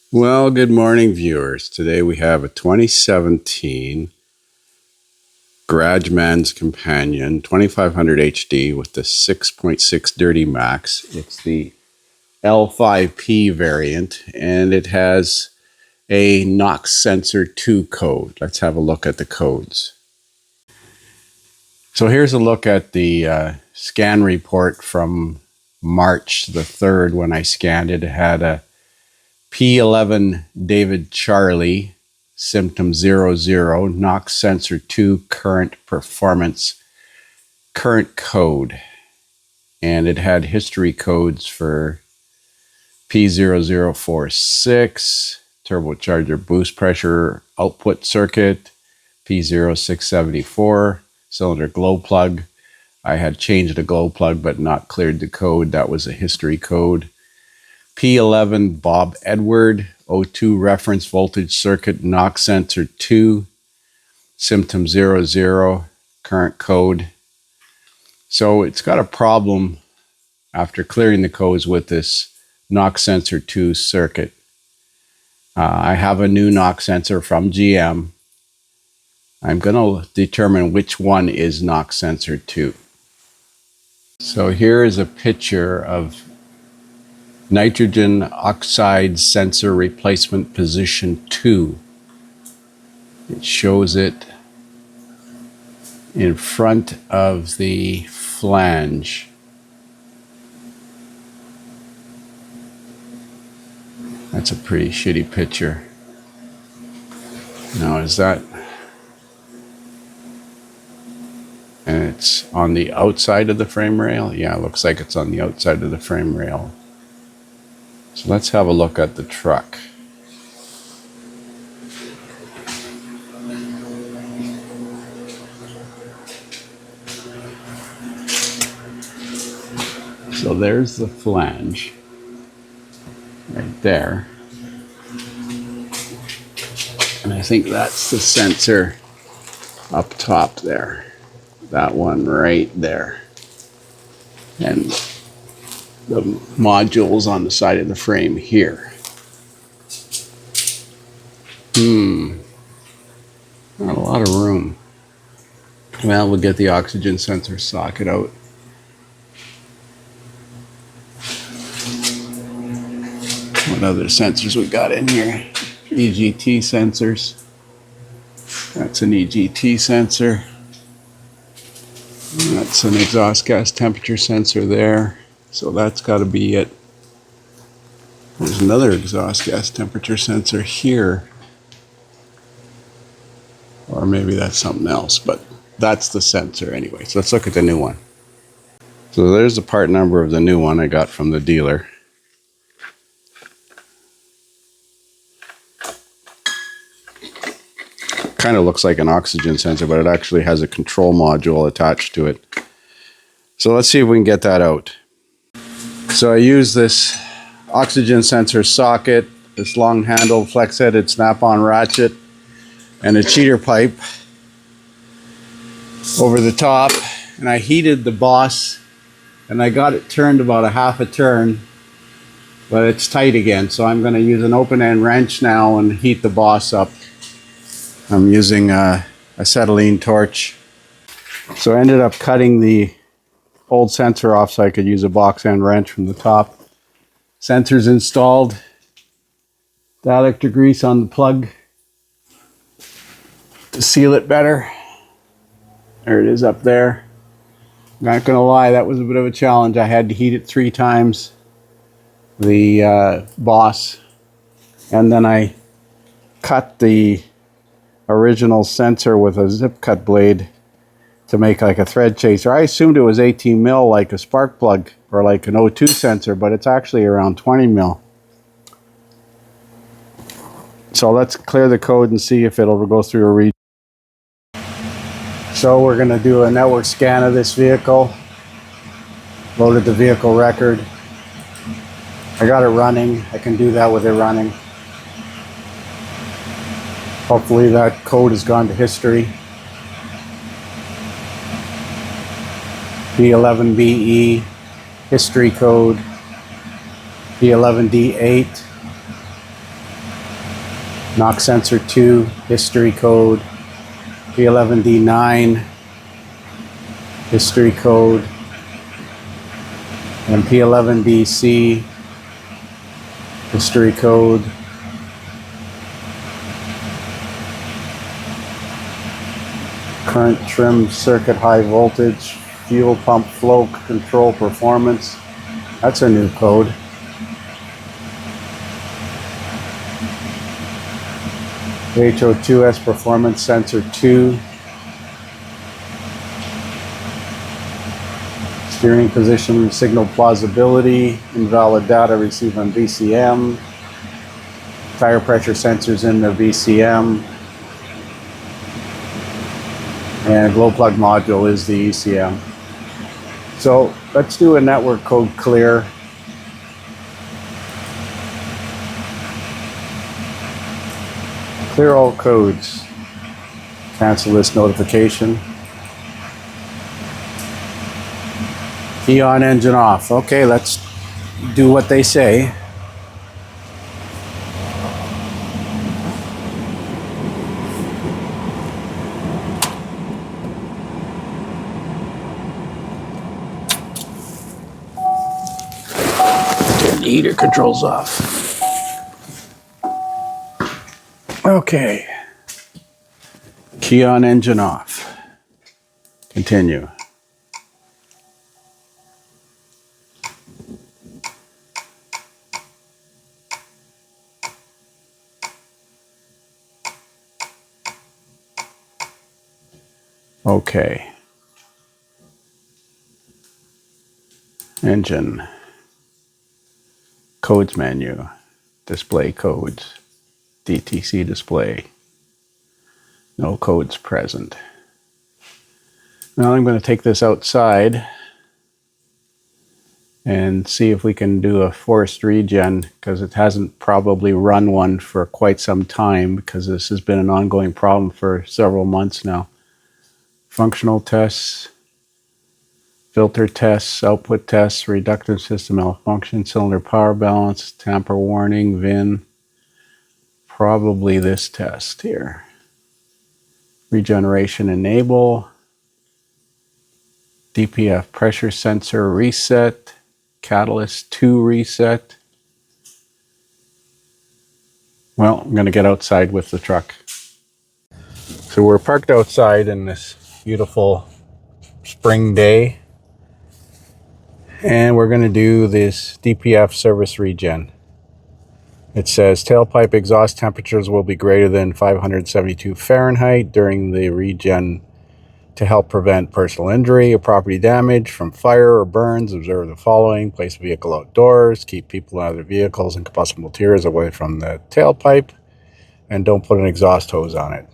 Well, good morning, viewers. Today we have a 2017 Garageman's Companion 2500 HD with the 6.6 Dirty Max. It's the L5P variant, and it has a Nox Sensor 2 code. Let's have a look at the codes. So here's a look at the scan report from March the 3rd when I scanned it. It had a P11 David Charlie, symptom 00, Nox Sensor 2 current performance, current code. And it had history codes for P0046, turbocharger boost pressure output circuit, P0674, cylinder glow plug. I had changed the glow plug but not cleared the code. That was a history code. P11 Bob Edward, O2 reference voltage circuit, Nox Sensor 2, symptom 00, current code. So it's got a problem after clearing the codes with this Nox Sensor 2 circuit. I have a new Nox sensor from GM. I'm going to determine which one is Nox Sensor 2. So here is a picture of nitrogen oxide sensor replacement position 2. It shows it in front of the flange. That's a pretty shitty picture. Now is that... And it's on the outside of the frame rail? Yeah, it looks like it's on the outside of the frame rail. So let's have a look at the truck. So there's the flange right there. And I think that's the sensor up top there. That one right there. And the modules on the side of the frame here. Not a lot of room. Well, we'll get the oxygen sensor socket out. What other sensors we got in here? EGT sensors. That's an EGT sensor. That's an exhaust gas temperature sensor there. So that's got to be it. There's another exhaust gas temperature sensor here. Or maybe that's something else, but that's the sensor anyway. So let's look at the new one. So there's the part number of the new one I got from the dealer. Kind of looks like an oxygen sensor, but it actually has a control module attached to it. So let's see if we can get that out. So I use this oxygen sensor socket, this long handle flex-headed snap-on ratchet, and a cheater pipe over the top, and I heated the boss, and I got it turned about a half a turn, but it's tight again, so I'm going to use an open-end wrench now and heat the boss up. I'm using a acetylene torch. So I ended up cutting the old sensor off so I could use a box end wrench from the top. Sensor's installed. Dielectric grease on the plug to seal it better. There it is up there. Not gonna lie, that was a bit of a challenge. I had to heat it 3 times, the boss, and then I cut the original sensor with a zip cut blade to make like a thread chaser. I assumed it was 18 mil like a spark plug or like an O2 sensor, but it's actually around 20 mil. So let's clear the code and see if it'll go through a read. So we're going to do a network scan of this vehicle. Loaded the vehicle record. I got it running. I can do that with it running. Hopefully that code has gone to history. P11BE, history code, P11D8, Nox Sensor 2, history code, P11D9, history code, and P11DC, history code. Current trim circuit high voltage, fuel pump flow control performance. That's a new code. HO2S performance sensor 2. Steering position signal plausibility, invalid data received on VCM. Tire pressure sensors in the VCM. And glow plug module is the ECM. So let's do a network code clear. Clear all codes. Cancel this notification. Key on, engine off. Okay, let's do what they say. Turn the heater controls off. Okay. Key on, engine off. Continue. Okay. Engine. Codes menu. Display codes. DTC display. No codes present. Now I'm going to take this outside and see if we can do a forced regen, because it hasn't probably run one for quite some time, because this has been an ongoing problem for several months now. Functional tests, filter tests, output tests, reductive system malfunction, cylinder power balance, tamper warning, VIN. Probably this test here. Regeneration enable, DPF pressure sensor reset, catalyst 2 reset. Well, I'm going to get outside with the truck. So we're parked outside in this beautiful spring day, and we're going to do this DPF service regen. It says tailpipe exhaust temperatures will be greater than 572 Fahrenheit during the regen to help prevent personal injury or property damage from fire or burns. Observe the following: place vehicle outdoors, keep people out of their vehicles and combustible materials away from the tailpipe, and don't put an exhaust hose on it.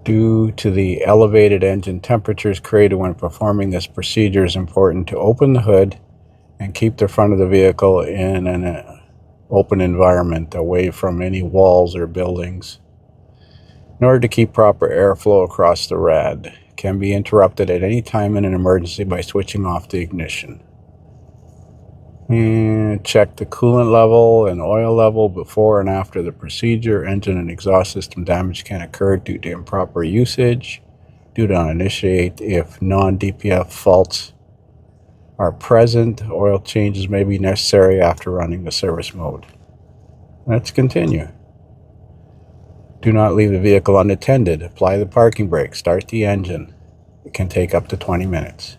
Due to the elevated engine temperatures created when performing this procedure, it's important to open the hood and keep the front of the vehicle in an open environment away from any walls or buildings. In order to keep proper airflow across the rad, it can be interrupted at any time in an emergency by switching off the ignition. And check the coolant level and oil level before and after the procedure. Engine and exhaust system damage can occur due to improper usage. Do not initiate if non-DPF faults are present. Oil changes may be necessary after running the service mode. Let's continue. Do not leave the vehicle unattended. Apply the parking brake. Start the engine. It can take up to 20 minutes.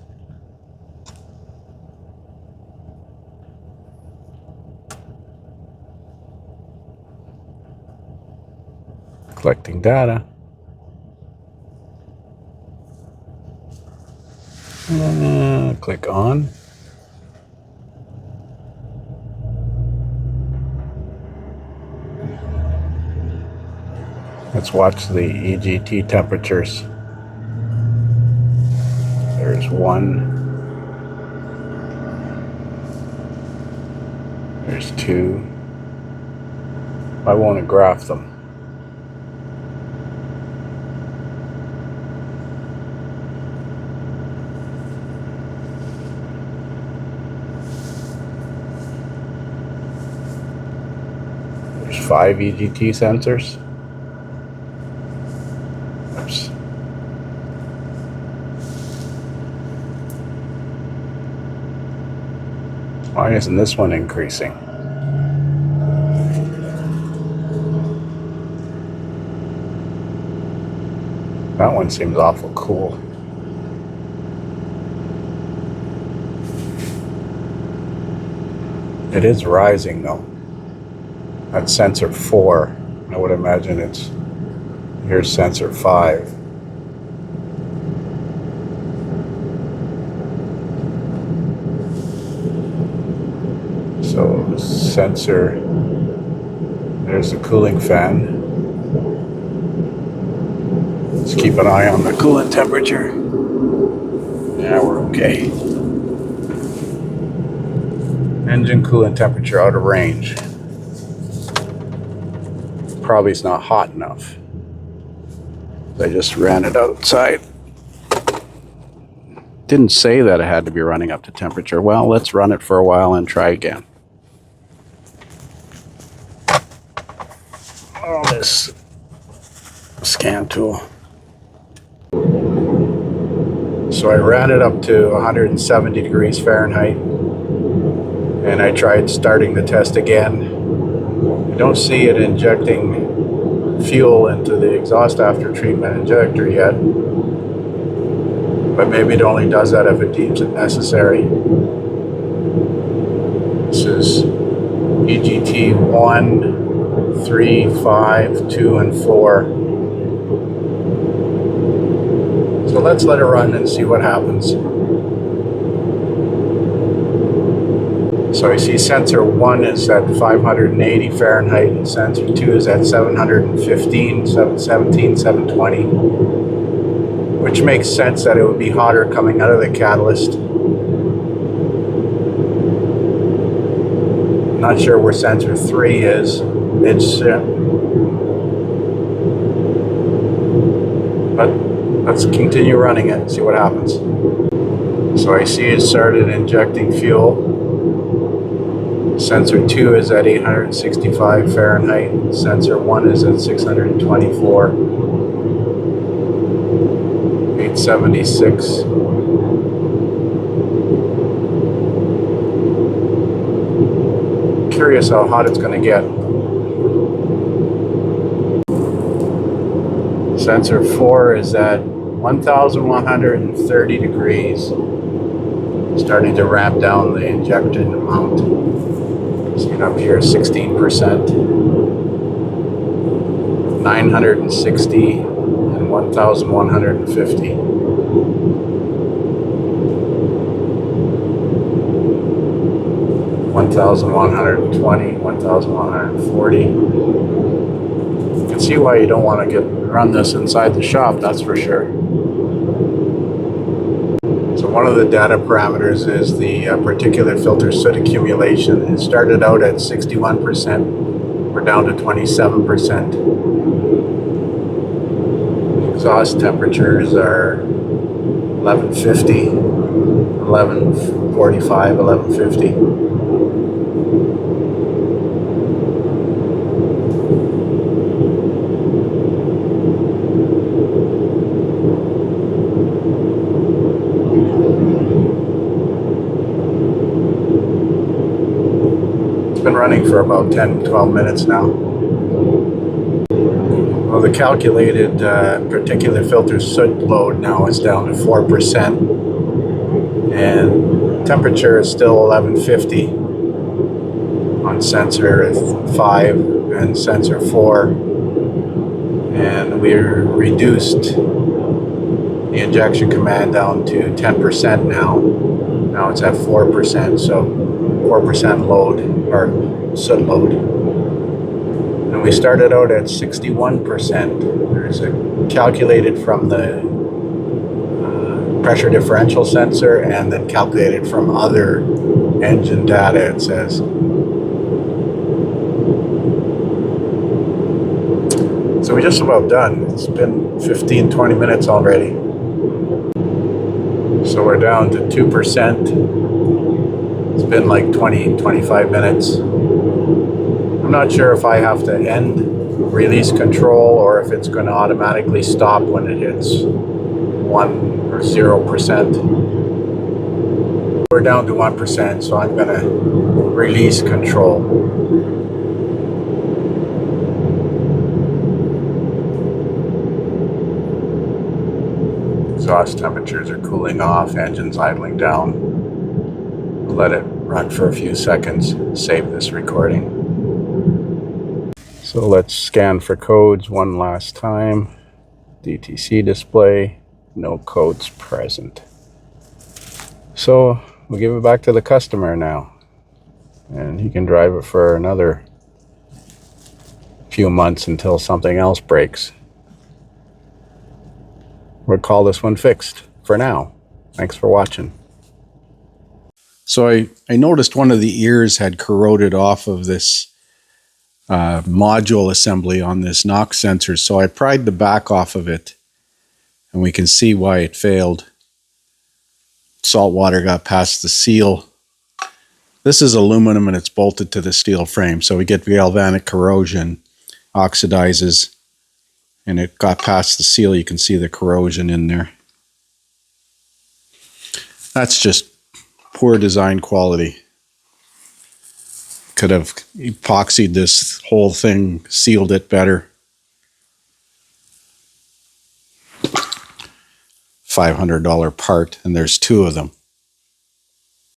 Collecting data. Click on. Let's watch the EGT temperatures. There's 1. There's 2. Why won't it graph them? There's 5 EGT sensors. Oops. Why isn't this one increasing? That one seems awful cool. It is rising though. That's sensor 4. I would imagine it's, here's sensor 5. So sensor, there's the cooling fan. Let's keep an eye on the coolant temperature. Yeah, we're okay. Engine coolant temperature out of range. Probably it's not hot enough. I just ran it outside. Didn't say that it had to be running up to temperature. Well, let's run it for a while and try again. Oh, this scan tool. So I ran it up to 170 degrees Fahrenheit and I tried starting the test again. I don't see it injecting fuel into the exhaust after treatment injector yet, but maybe it only does that if it deems it necessary. This is EGT 1, 3, 5, 2, and 4. So let's let it run and see what happens. So I see sensor 1 is at 580 Fahrenheit and sensor 2 is at 715, 717, 720, which makes sense that it would be hotter coming out of the catalyst. Not sure where sensor 3 is. It's but let's continue running it and see what happens. So I see it started injecting fuel. Sensor 2 is at 865 Fahrenheit. Sensor 1 is at 624. 876. Curious how hot it's going to get. Sensor 4 is at 1130 degrees. Starting to ramp down the injection amount. See it up here, 16%. 960 and 1150. 1120, 1140. You can see why you don't want to run this inside the shop, that's for sure. So one of the data parameters is the particulate filter soot accumulation. It started out at 61%. We're down to 27%. Exhaust temperatures are 1150, 1145, 1150. Been running for about 10-12 minutes now. Well, the calculated particulate filter soot load now is down to 4%, and temperature is still 1150 on sensor 5 and sensor 4, and we reduced the injection command down to 10% now. Now it's at 4%, so 4% load, or soot load. And we started out at 61%. There's a calculated from the pressure differential sensor and then calculated from other engine data, it says. So we're just about done. It's been 15-20 minutes already. So we're down to 2%. It's been like 20-25 minutes. I'm not sure if I have to end release control or if it's going to automatically stop when it hits 1 or 0%. We're down to 1%, so I'm going to release control. Exhaust temperatures are cooling off, engine's idling down. Let it run for a few seconds, save this recording. So let's scan for codes one last time. DTC display, no codes present. So we'll give it back to the customer now, and he can drive it for another few months until something else breaks. We'll call this one fixed for now. Thanks for watching. So I noticed one of the ears had corroded off of this module assembly on this Nox sensor. So I pried the back off of it, and we can see why it failed. Salt water got past the seal. This is aluminum and it's bolted to the steel frame. So we get galvanic corrosion, oxidizes, and it got past the seal. You can see the corrosion in there. That's just poor design quality. Could have epoxied this whole thing, sealed it better. $500 part, and there's two of them.